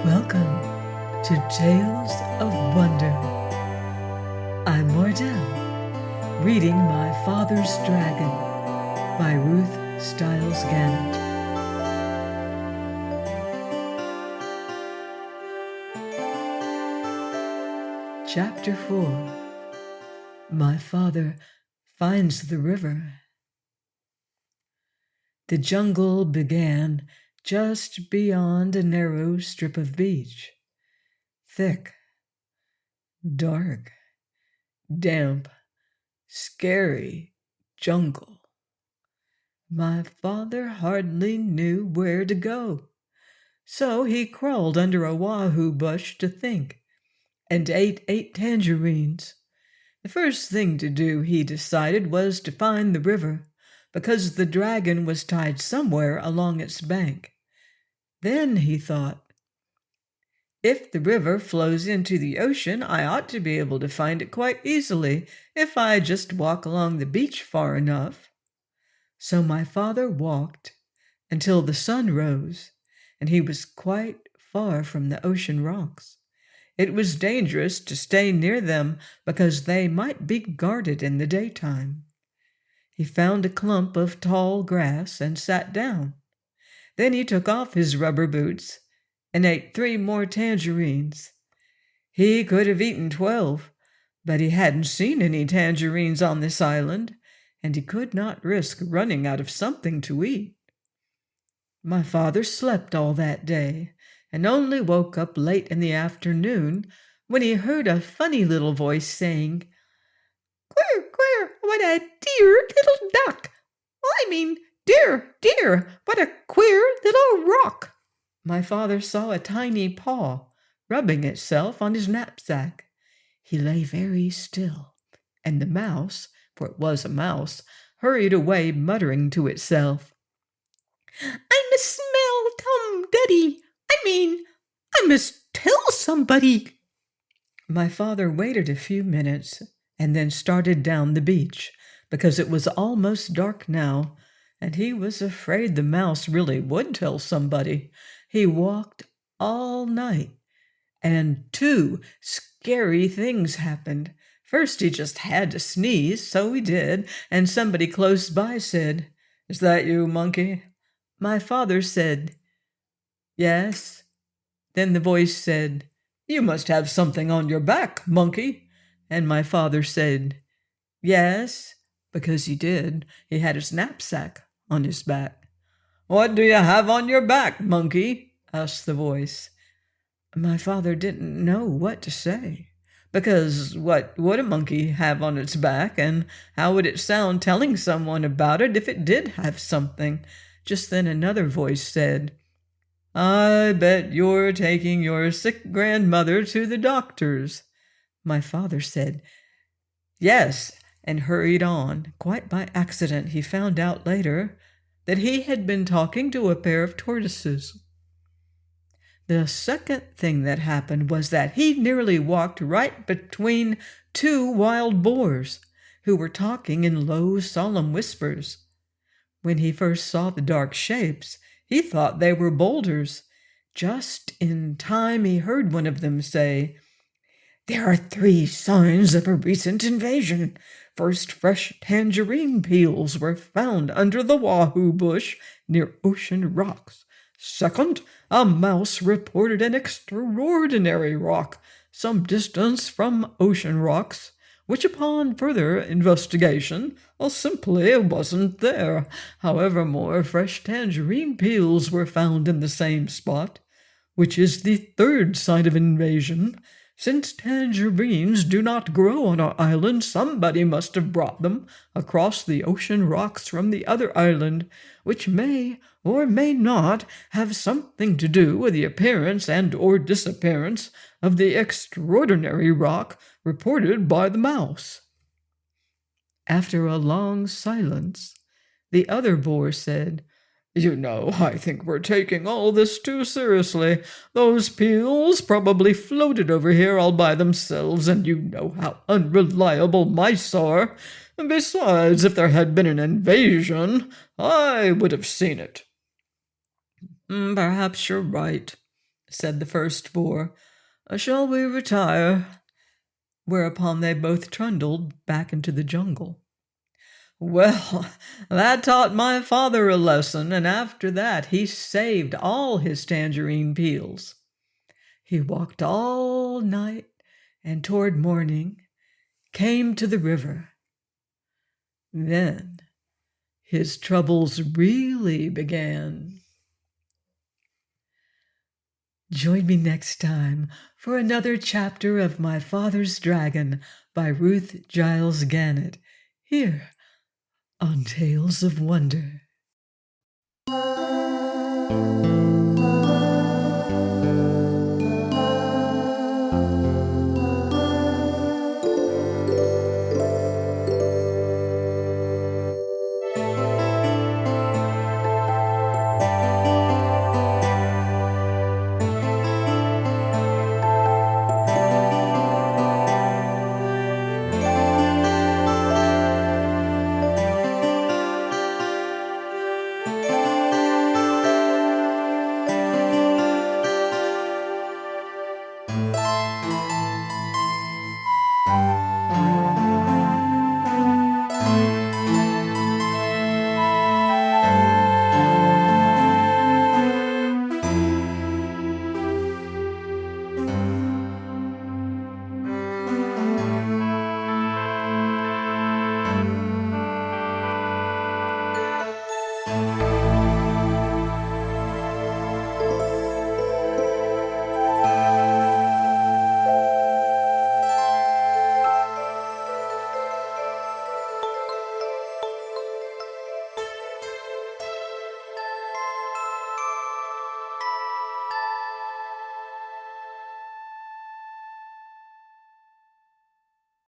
Welcome to Tales of Wonder. I'm Mordell, reading My Father's Dragon by Ruth Stiles Gannett. Chapter 4. My Father Finds the River. The jungle began just beyond a narrow strip of beach. Thick, dark, damp, scary jungle. My father hardly knew where to go, so he crawled under a wahoo bush to think, and ate 8 tangerines. The first thing to do, he decided, was to find the river, because the dragon was tied somewhere along its bank. Then he thought, if the river flows into the ocean, I ought to be able to find it quite easily if I just walk along the beach far enough. So my father walked until the sun rose, and he was quite far from the ocean rocks. It was dangerous to stay near them because they might be guarded in the daytime. He found a clump of tall grass and sat down. Then he took off his rubber boots and ate 3 more tangerines. He could have eaten 12, but he hadn't seen any tangerines on this island, and he could not risk running out of something to eat. My father slept all that day, and only woke up late in the afternoon when he heard a funny little voice saying, "Queer, queer, what a dear little duck! Dear, dear, what a queer little rock!" My father saw a tiny paw rubbing itself on his knapsack. He lay very still, and the mouse, for it was a mouse, hurried away muttering to itself, "I must smell somebody. I must tell somebody." My father waited a few minutes and then started down the beach, because it was almost dark now, and he was afraid the mouse really would tell somebody. He walked all night, and 2 scary things happened. First, he just had to sneeze, so he did, and somebody close by said, "Is that you, monkey?" My father said, "Yes." Then the voice said, "You must have something on your back, monkey." And my father said, "Yes," because he did. He had his knapsack on his back. "What do you have on your back, monkey?" asked the voice. My father didn't know what to say, because what would a monkey have on its back, and how would it sound telling someone about it if it did have something? Just then another voice said, "I bet you're taking your sick grandmother to the doctor's." My father said, "Yes," and hurried on. Quite by accident, he found out later that he had been talking to a pair of tortoises. The second thing that happened was that he nearly walked right between 2 wild boars who were talking in low, solemn whispers. When he first saw the dark shapes, he thought they were boulders. Just in time he heard one of them say, "There are 3 signs of a recent invasion. First, fresh tangerine peels were found under the wahoo bush near Ocean Rocks. Second, a mouse reported an extraordinary rock some distance from Ocean Rocks, which upon further investigation simply wasn't there. However, more fresh tangerine peels were found in the same spot, which is the 3rd sign of invasion. Since tangerines do not grow on our island, somebody must have brought them across the ocean rocks from the other island, which may or may not have something to do with the appearance and or disappearance of the extraordinary rock reported by the mouse." After a long silence, the other boar said, You know, I think we're taking all this too seriously. Those peels probably floated over here all by themselves, and you know how unreliable mice are. And besides, if there had been an invasion, I would have seen it." "Perhaps you're right," said the first boar. "Shall we retire?" Whereupon they both trundled back into the jungle. Well, that taught my father a lesson, and after that he saved all his tangerine peels. He walked all night, and toward morning came to the river. Then his troubles really began. Join me next time for another chapter of My Father's Dragon by Ruth Giles Gannett, here on Tales of Wonder.